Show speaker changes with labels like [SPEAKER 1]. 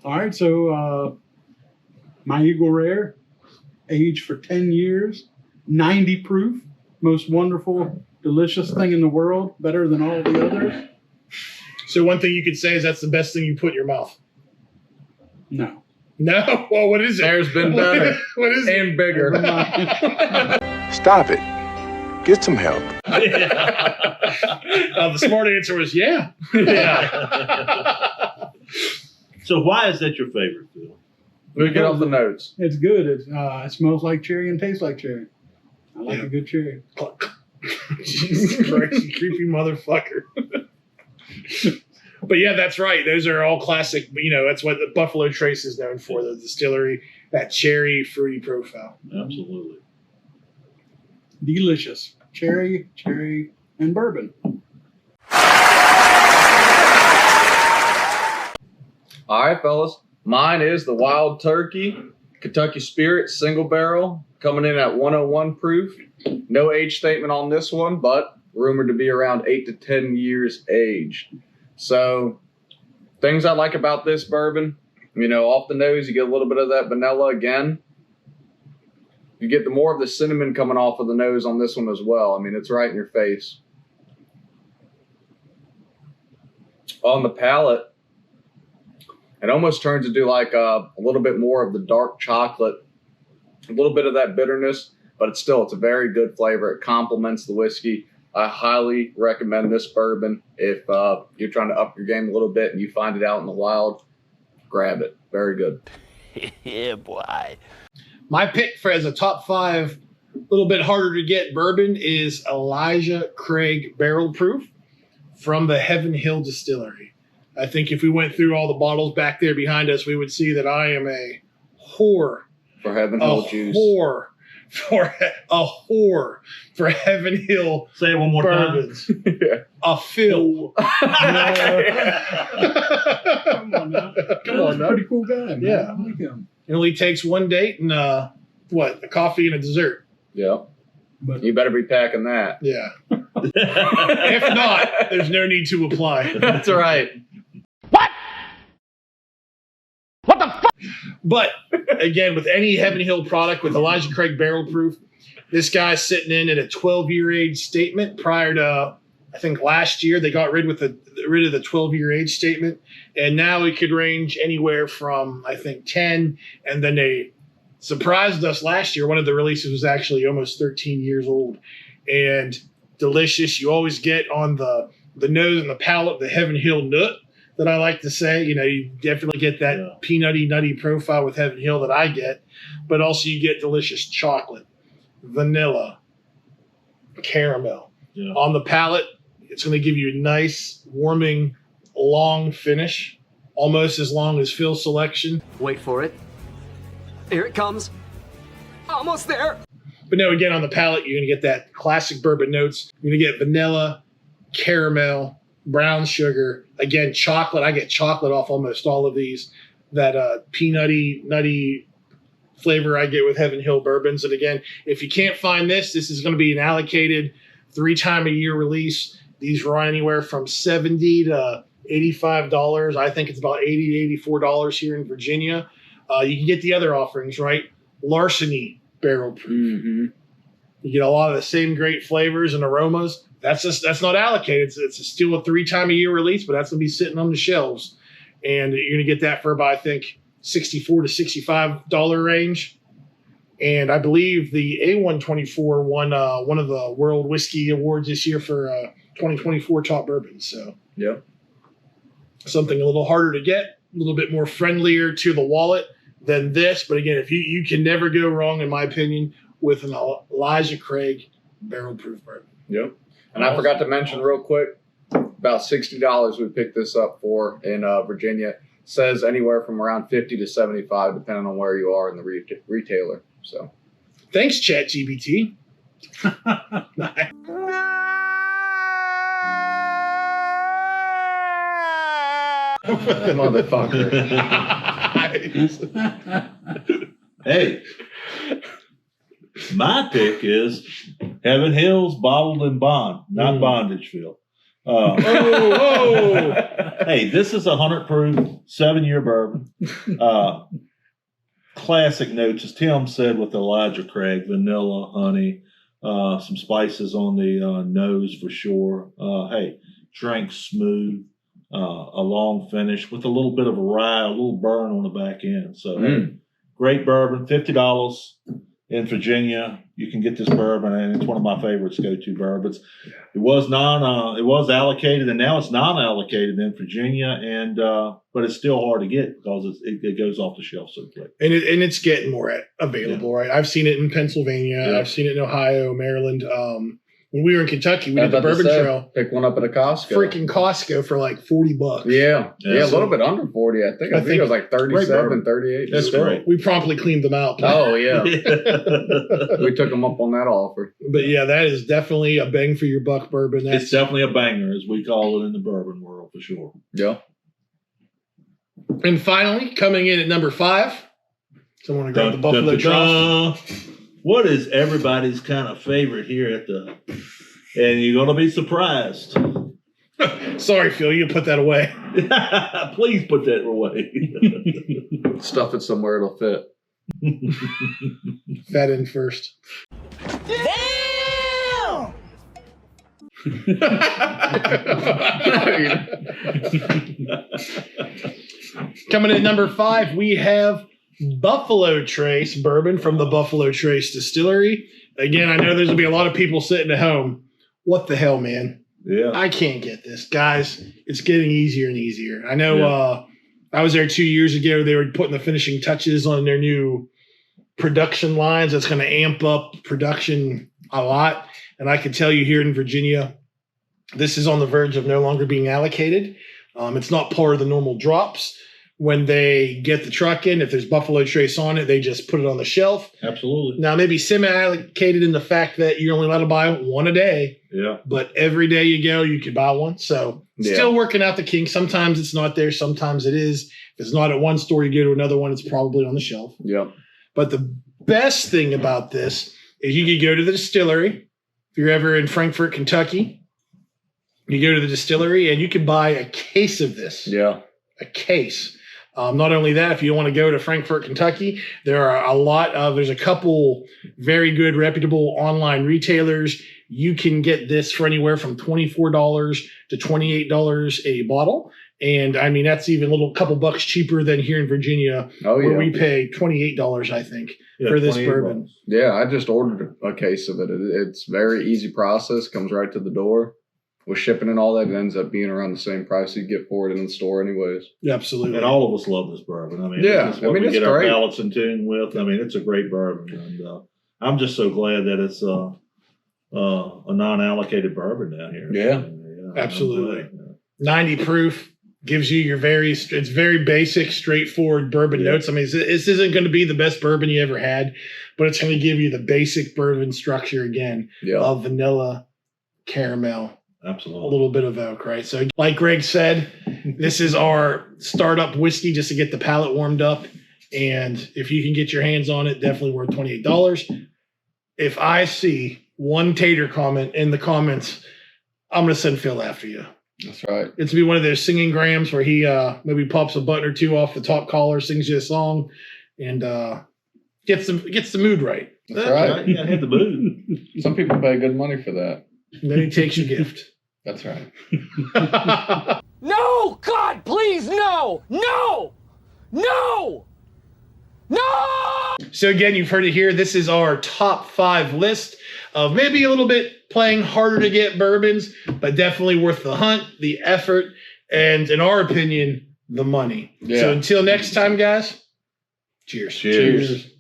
[SPEAKER 1] All right, so my Eagle Rare, aged for 10 years, 90 proof, most wonderful, delicious thing in the world, better than all the others.
[SPEAKER 2] So one thing you could say is that's the best thing you put in your mouth.
[SPEAKER 1] No.
[SPEAKER 2] No? Well, what is it?
[SPEAKER 3] There's been better.
[SPEAKER 2] What is it?
[SPEAKER 3] And bigger.
[SPEAKER 4] Stop it. Get some help.
[SPEAKER 2] The smart answer was yeah.
[SPEAKER 5] So why is that your favorite, Phil?
[SPEAKER 3] We get off the notes.
[SPEAKER 1] It's good. It smells like cherry and tastes like cherry. I like a good cherry.
[SPEAKER 2] Jesus Christ, you creepy motherfucker. But yeah, that's right. Those are all classic. You know, that's what the Buffalo Trace is known for, the distillery, that cherry fruity profile.
[SPEAKER 5] Absolutely.
[SPEAKER 1] Delicious. Cherry, and bourbon.
[SPEAKER 3] All right, fellas. Mine is the Wild Turkey Kentucky Spirit single barrel, coming in at 101 proof. No age statement on this one, but rumored to be around 8 to 10 years aged. So things I like about this bourbon, you know, off the nose, you get a little bit of that vanilla again. You get the more of the cinnamon coming off of the nose on this one as well. I mean, it's right in your face. On the palate, it almost turns into like a little bit more of the dark chocolate, a little bit of that bitterness, but it's a very good flavor. It complements the whiskey. I highly recommend this bourbon. If you're trying to up your game a little bit and you find it out in the wild, grab it. Very good.
[SPEAKER 6] Yeah, boy.
[SPEAKER 2] My pick for as a top 5, a little bit harder to get bourbon is Elijah Craig Barrel Proof from the Heaven Hill Distillery. I think if we went through all the bottles back there behind us, we would see that I am a whore.
[SPEAKER 3] For Heaven Hill juice.
[SPEAKER 2] A whore for Heaven Hill.
[SPEAKER 5] Say it one more
[SPEAKER 2] bourbons.
[SPEAKER 5] time.
[SPEAKER 3] Yeah.
[SPEAKER 2] A fill.
[SPEAKER 1] Come on now. Pretty cool guy, man.
[SPEAKER 2] Yeah.
[SPEAKER 1] I like him.
[SPEAKER 2] It only takes one date and a coffee and a dessert.
[SPEAKER 3] Yeah.
[SPEAKER 1] But
[SPEAKER 3] You better be packing that.
[SPEAKER 2] Yeah. If not, there's no need to apply.
[SPEAKER 3] That's right.
[SPEAKER 2] But again, with any Heaven Hill product with Elijah Craig Barrel Proof, this guy's sitting in at a 12-year age statement. Prior to, I think last year, they got rid of the 12-year age statement, and now it could range anywhere from, I think, 10, and then they surprised us last year. One of the releases was actually almost 13 years old, and delicious. You always get on the nose and the palate the Heaven Hill nut that I like to say. You know, you definitely get that peanutty, nutty profile with Heaven Hill that I get, but also you get delicious chocolate, vanilla, caramel.
[SPEAKER 5] Yeah.
[SPEAKER 2] On the palate, it's going to give you a nice, warming, long finish, almost as long as Phil's selection.
[SPEAKER 6] Wait for it. Here it comes. Almost there.
[SPEAKER 2] But no, again, on the palate, you're going to get that classic bourbon notes. You're going to get vanilla, caramel, brown sugar. Again, chocolate. I get chocolate off almost all of these. That peanutty, nutty flavor I get with Heaven Hill bourbons. And again, if you can't find this is going to be an allocated 3-time-a-year release. These run anywhere from $70 to $85. I think it's about $80 to $84 here in Virginia. You can get the other offerings, right? Larceny Barrel Proof.
[SPEAKER 3] Mm-hmm.
[SPEAKER 2] You get a lot of the same great flavors and aromas. That's not allocated. It's still a 3-time-a-year release, but that's going to be sitting on the shelves. And you're going to get that for about, I think, $64 to $65 range. And I believe the A124 won one of the World Whiskey Awards this year for 2024 top bourbon. So
[SPEAKER 3] Yeah.
[SPEAKER 2] something a little harder to get, a little bit more friendlier to the wallet than this. But again, if you can never go wrong, in my opinion, with an Elijah Craig Barrel Proof bourbon.
[SPEAKER 3] Yep. And I forgot to mention real quick, about $60 we picked this up for in Virginia. Says anywhere from around $50 to $75, depending on where you are in the retailer. So,
[SPEAKER 2] Thanks, ChatGPT.
[SPEAKER 3] motherfucker.
[SPEAKER 5] Hey, my pick is Heaven Hills Bottled in Bond, not Bondage, Phil. Hey, this is 100 proof, 7-year bourbon. Classic notes, as Tim said, with Elijah Craig, vanilla, honey, some spices on the nose for sure. Hey, drank smooth, a long finish with a little bit of a rye, a little burn on the back end. So, hey, great bourbon, $50 in Virginia. You can get this bourbon, and it's one of my favorites, go-to bourbons. It was allocated, and now it's non-allocated in Virginia, and but it's still hard to get because it goes off the shelf so quick.
[SPEAKER 2] And it's getting more available, right? I've seen it in Pennsylvania.
[SPEAKER 5] Yeah.
[SPEAKER 2] I've seen it in Ohio, Maryland. When we were in Kentucky, we did the Bourbon Trail.
[SPEAKER 3] Pick one up at a Costco.
[SPEAKER 2] Freaking Costco for like $40.
[SPEAKER 3] Yeah, a little bit under 40. I think it was like 37, 38.
[SPEAKER 5] That's great.
[SPEAKER 2] We promptly cleaned them out.
[SPEAKER 3] Oh yeah, we took them up on that offer.
[SPEAKER 2] But yeah, that is definitely a bang for your buck bourbon.
[SPEAKER 5] It's definitely a banger, as we call it in the bourbon world, for sure.
[SPEAKER 3] Yeah.
[SPEAKER 2] And finally, coming in at number 5, someone to grab the Buffalo Trace.
[SPEAKER 5] What is everybody's kind of favorite here at the? And you're gonna be surprised.
[SPEAKER 2] Sorry, Phil, you put that away.
[SPEAKER 5] Please put that away.
[SPEAKER 3] Stuff it somewhere it'll fit.
[SPEAKER 2] That in first.
[SPEAKER 7] Damn!
[SPEAKER 2] Coming in at number 5, we have Buffalo Trace bourbon from the Buffalo Trace Distillery. Again, I know there's going to be a lot of people sitting at home. What the hell, man?
[SPEAKER 5] Yeah.
[SPEAKER 2] I can't get this. Guys, it's getting easier and easier. I know I was there 2 years ago. They were putting the finishing touches on their new production lines. That's going to amp up production a lot. And I can tell you here in Virginia, this is on the verge of no longer being allocated. It's not part of the normal drops. When they get the truck in, if there's Buffalo Trace on it, they just put it on the shelf.
[SPEAKER 5] Absolutely.
[SPEAKER 2] Now, maybe semi-allocated in the fact that you're only allowed to buy one a day.
[SPEAKER 5] Yeah.
[SPEAKER 2] But every day you go, you could buy one. So still working out the kinks. Sometimes it's not there. Sometimes it is. If it's not at one store, you go to another one. It's probably on the shelf.
[SPEAKER 3] Yeah.
[SPEAKER 2] But the best thing about this is you could go to the distillery. If you're ever in Frankfort, Kentucky, you go to the distillery and you can buy a case of this.
[SPEAKER 3] Yeah.
[SPEAKER 2] A case. Not only that, if you want to go to Frankfort, Kentucky, there's a couple very good, reputable online retailers. You can get this for anywhere from $24 to $28 a bottle. And I mean, that's even a couple bucks cheaper than here in Virginia, where we pay $28, I think, for this bourbon.
[SPEAKER 5] Bucks.
[SPEAKER 3] Yeah, I just ordered a case of it. It's very easy process, comes right to the door. With shipping and all that, it ends up being around the same price you get for it in the store anyways.
[SPEAKER 2] Absolutely.
[SPEAKER 5] And all of us love this bourbon. I mean,
[SPEAKER 3] yeah,
[SPEAKER 5] it's what we
[SPEAKER 3] it's
[SPEAKER 5] get our
[SPEAKER 3] great.
[SPEAKER 5] palates in tune with. I mean, it's a great bourbon. And I'm just so glad that it's a non-allocated bourbon down here.
[SPEAKER 3] Yeah.
[SPEAKER 2] Absolutely. 90 proof gives you it's very basic, straightforward bourbon notes. I mean, this isn't going to be the best bourbon you ever had, but it's going to give you the basic bourbon structure again of vanilla, caramel,
[SPEAKER 5] absolutely,
[SPEAKER 2] a little bit of oak, right? So like Greg said, this is our startup whiskey just to get the palate warmed up. And if you can get your hands on it, definitely worth $28. If I see one tater comment in the comments, I'm going to send Phil after you.
[SPEAKER 3] That's right.
[SPEAKER 2] It's to be one of those singing grams where he maybe pops a button or two off the top collar, sings you a song, and gets the mood right.
[SPEAKER 3] That's right.
[SPEAKER 5] You got to hit the mood.
[SPEAKER 3] Some people pay good money for that.
[SPEAKER 2] And then he takes your gift.
[SPEAKER 3] That's right.
[SPEAKER 6] No! God, please, no! No! No! No!
[SPEAKER 2] So again, you've heard it here. This is our top 5 list of maybe a little bit playing harder to get bourbons, but definitely worth the hunt, the effort, and in our opinion, the money.
[SPEAKER 3] Yeah.
[SPEAKER 2] So until next time, guys, cheers.
[SPEAKER 5] Cheers.